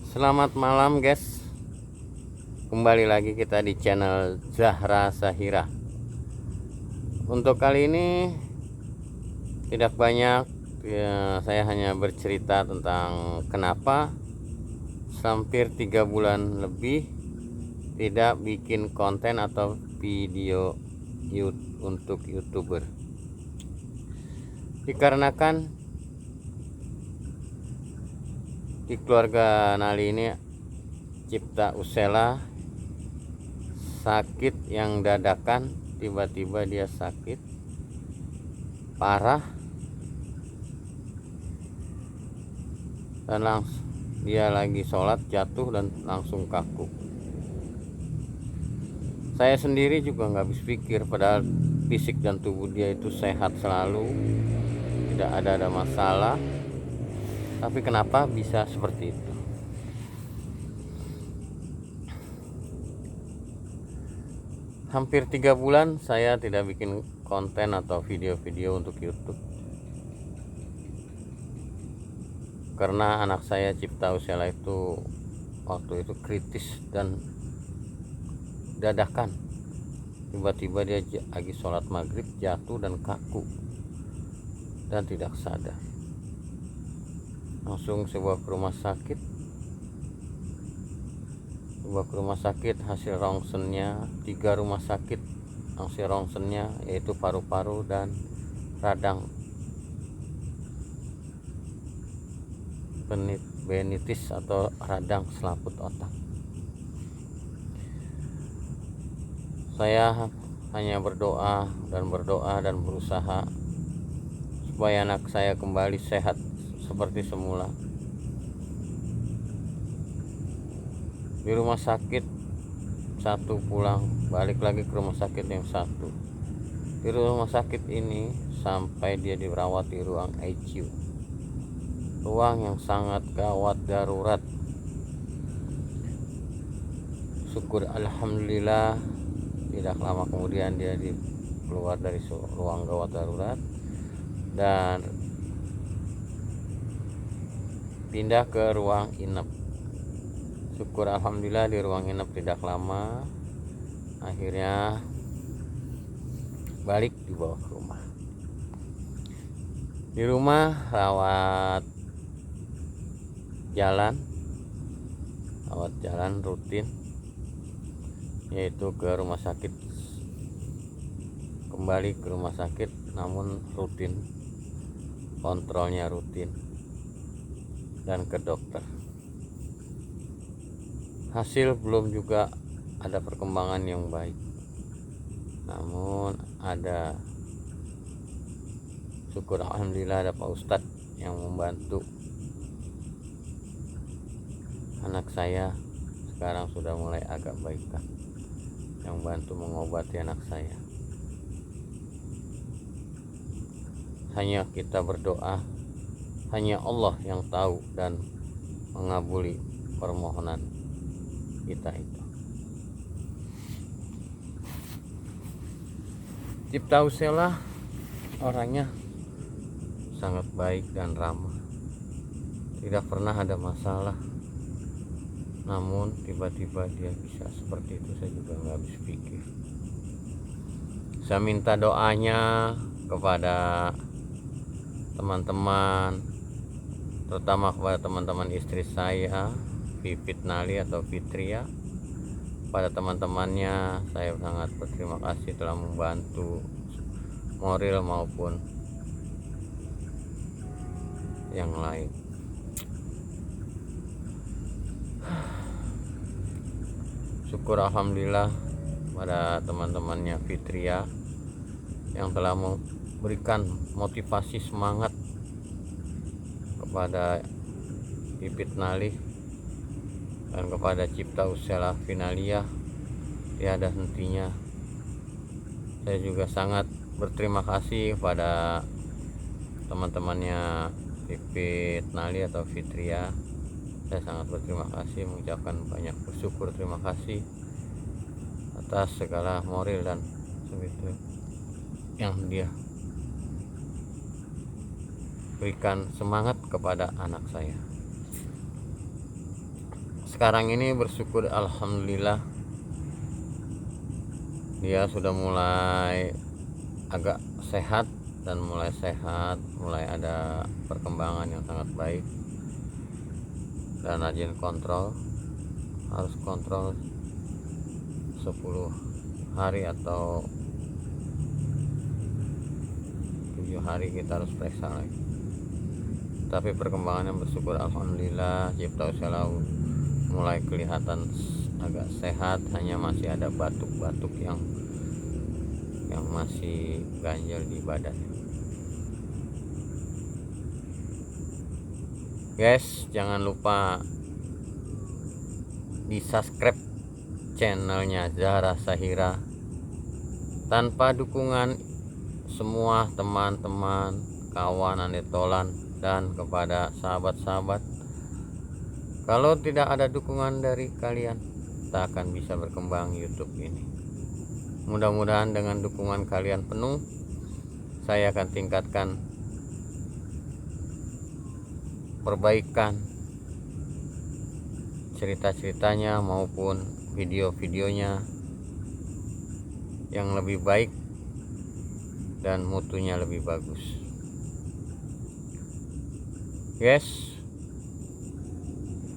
Selamat malam guys. Kembali lagi kita di channel Zahra Sahira. Untuk kali ini tidak banyak ya, saya hanya bercerita tentang kenapa hampir 3 bulan lebih tidak bikin konten atau video untuk YouTuber. Dikarenakan di keluarga Nali ini Cipta Usela sakit yang dadakan, tiba-tiba dia sakit parah dan langsung dia lagi sholat jatuh dan langsung kaku. Saya sendiri juga nggak habis pikir, padahal fisik dan tubuh dia itu sehat selalu, tidak ada masalah, tapi kenapa bisa seperti itu? Hampir 3 bulan saya tidak bikin konten atau video-video untuk YouTube karena anak saya Cipta Usela itu waktu itu kritis dan dadakan, tiba-tiba dia lagi sholat maghrib jatuh dan kaku dan tidak sadar. Langsung sebuah ke rumah sakit, hasil rongsennya 3 rumah sakit, hasil rongsennya yaitu paru-paru dan radang benitis atau radang selaput otak. Saya hanya berdoa dan berusaha supaya anak saya kembali sehat seperti semula. Di rumah sakit satu pulang, balik lagi ke rumah sakit yang satu. Di rumah sakit ini sampai dia dirawat di ruang ICU, ruang yang sangat gawat darurat. Syukur alhamdulillah tidak lama kemudian dia keluar dari ruang gawat darurat dan pindah ke ruang inap. Syukur alhamdulillah di ruang inap tidak lama, akhirnya balik dibawa ke rumah. Di rumah rawat jalan rutin, yaitu ke rumah sakit, kembali ke rumah sakit namun rutin, kontrolnya rutin dan ke dokter. Hasil belum juga ada perkembangan yang baik, namun ada, syukur alhamdulillah ada Pak Ustadz yang membantu. Anak saya sekarang sudah mulai agak baik, yang bantu mengobati anak saya. Hanya kita berdoa, hanya Allah yang tahu dan mengabuli permohonan kita itu. Cipta Usela orangnya sangat baik dan ramah, tidak pernah ada masalah, namun tiba-tiba dia bisa seperti itu. Saya juga nggak habis pikir. Saya minta doanya kepada teman-teman, terutama kepada teman-teman istri saya Pipit Nali atau Fitria. Pada teman-temannya saya sangat berterima kasih telah membantu moral maupun yang lain. Syukur alhamdulillah pada teman-temannya Fitria yang telah memberikan motivasi semangat kepada Pipit Nali dan kepada Cipta Usela Finalia tiada hentinya. Saya juga sangat berterima kasih kepada teman-temannya Pipit Nali atau Fitria. Saya sangat berterima kasih, mengucapkan banyak bersyukur, terima kasih atas segala moral dan segitu yang dia berikan semangat kepada anak saya. sekarang ini bersyukur alhamdulillah dia sudah mulai agak sehat dan mulai ada perkembangan yang sangat baik, dan rajin kontrol, harus kontrol 10 hari atau 7 hari kita harus periksa lagi. Tapi perkembangannya bersyukur alhamdulillah, Cipta Usia mulai kelihatan agak sehat, hanya masih ada batuk-batuk yang masih ganjel di badannya. Guys, jangan lupa di subscribe channelnya Zahra Sahira. Tanpa dukungan semua teman-teman, kawan, anetolan, dan kepada sahabat-sahabat, kalau tidak ada dukungan dari kalian, tak akan bisa berkembang YouTube ini. Mudah-mudahan dengan dukungan kalian penuh, saya akan tingkatkan perbaikan cerita-ceritanya maupun video-videonya yang lebih baik dan mutunya lebih bagus. Guys,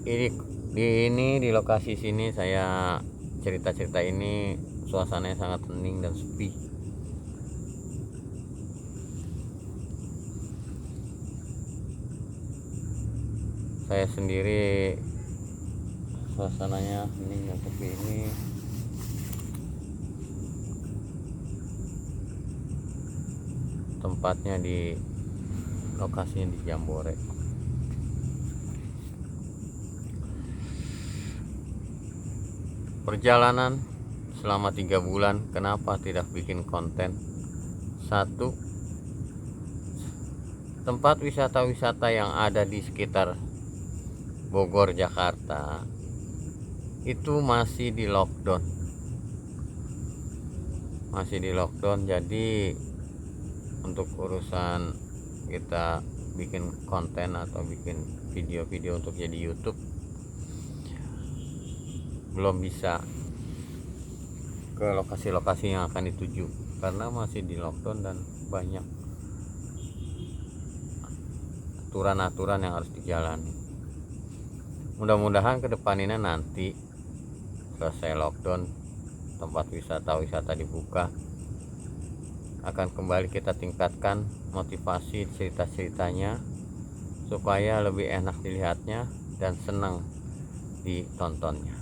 ini di lokasi sini saya cerita-cerita ini suasananya sangat hening dan sepi. Saya sendiri, suasananya hening dan sepi ini. Tempatnya di lokasinya di Jambore. Perjalanan selama 3 bulan, kenapa tidak bikin konten? 1, tempat wisata-wisata yang ada di sekitar Bogor, Jakarta itu masih di lockdown. Jadi untuk urusan kita bikin konten atau bikin video-video untuk jadi YouTube belum bisa ke lokasi-lokasi yang akan dituju karena masih di lockdown dan banyak aturan-aturan yang harus dijalani. Mudah-mudahan ke depan ini nanti selesai lockdown, tempat wisata dibuka, akan kembali kita tingkatkan motivasi cerita-ceritanya supaya lebih enak dilihatnya dan senang ditontonnya.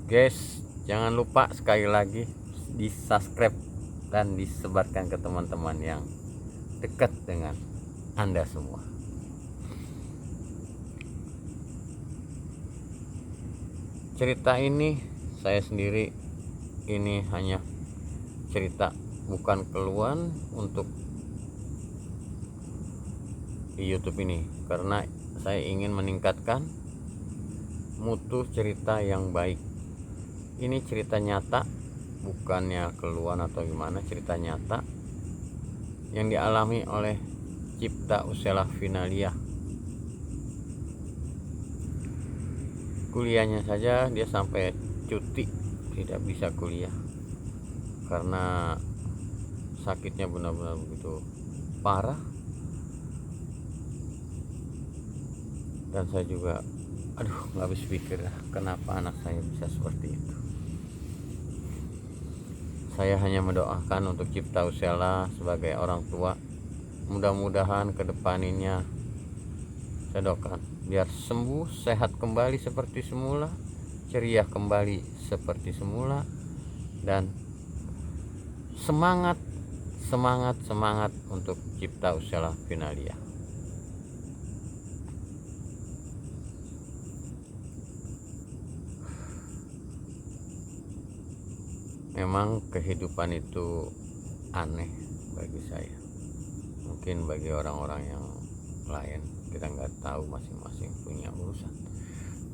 Guys, jangan lupa sekali lagi di subscribe dan disebarkan ke teman-teman yang dekat dengan Anda semua. Cerita ini saya sendiri, ini hanya cerita, bukan keluhan untuk di YouTube ini, karena saya ingin meningkatkan mutu cerita yang baik. Ini cerita nyata, bukannya keluhan atau gimana, cerita nyata yang dialami oleh Cipta Usia Finalia. Kuliahnya saja dia sampai cuti, tidak bisa kuliah karena sakitnya benar-benar begitu parah. Dan saya juga nggak habis pikir kenapa anak saya bisa seperti itu. Saya hanya mendoakan untuk Cipta Usia sebagai orang tua, mudah-mudahan ke depannya saya doakan biar sembuh, sehat kembali seperti semula, ceria kembali seperti semula, dan semangat untuk Cipta Usia Finalia. Memang kehidupan itu aneh bagi saya, mungkin bagi orang-orang yang lain kita nggak tahu, masing-masing punya urusan.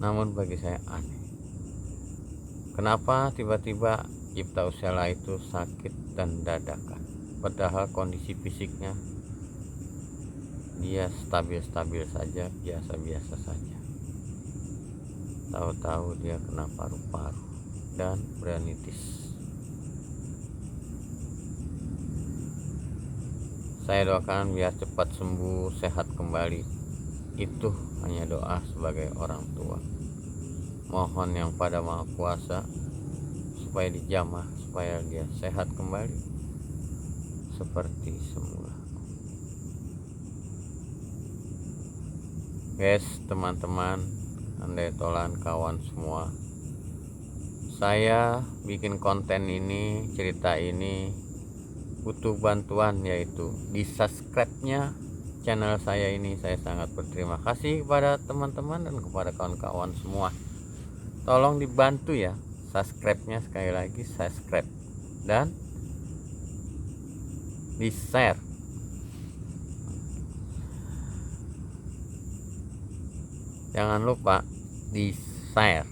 Namun bagi saya aneh, kenapa tiba-tiba Cipta Usia itu sakit dan dadakan. padahal kondisi fisiknya dia stabil-stabil saja, biasa-biasa saja. Tahu-tahu dia kena paru-paru dan bronkitis. Saya doakan biar cepat sembuh, sehat kembali. Itu hanya doa sebagai orang tua. Mohon yang pada Maha Kuasa supaya dijamah, supaya dia sehat kembali seperti semula. Guys, teman-teman, andai tolan kawan semua, saya bikin konten ini, cerita ini butuh bantuan, yaitu di subscribe-nya channel saya ini. Saya sangat berterima kasih kepada teman-teman dan kepada kawan-kawan semua. Tolong dibantu ya, subscribe-nya, sekali lagi subscribe dan di share. Jangan lupa di share.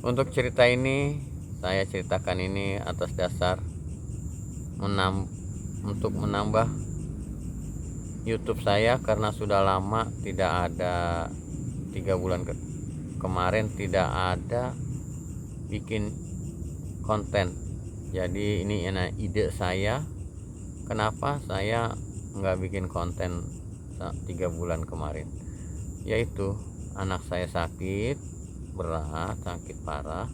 Untuk cerita ini saya ceritakan ini atas dasar untuk menambah YouTube saya, karena sudah lama tidak ada, 3 bulan kemarin tidak ada bikin konten. Jadi ini ide saya, kenapa saya nggak bikin konten 3 bulan kemarin, yaitu anak saya sakit berat, sakit parah,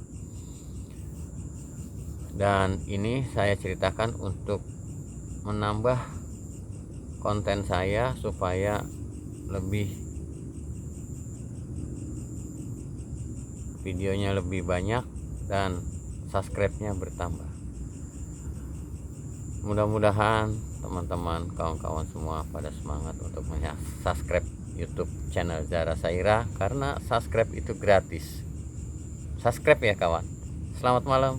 dan ini saya ceritakan untuk menambah konten saya supaya lebih videonya lebih banyak dan subscribe-nya bertambah. Mudah-mudahan teman-teman, kawan-kawan semua pada semangat untuk subscribe YouTube channel Zara Saira, karena subscribe itu gratis. Subscribe ya kawan. Selamat malam.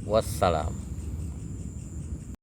Wassalam.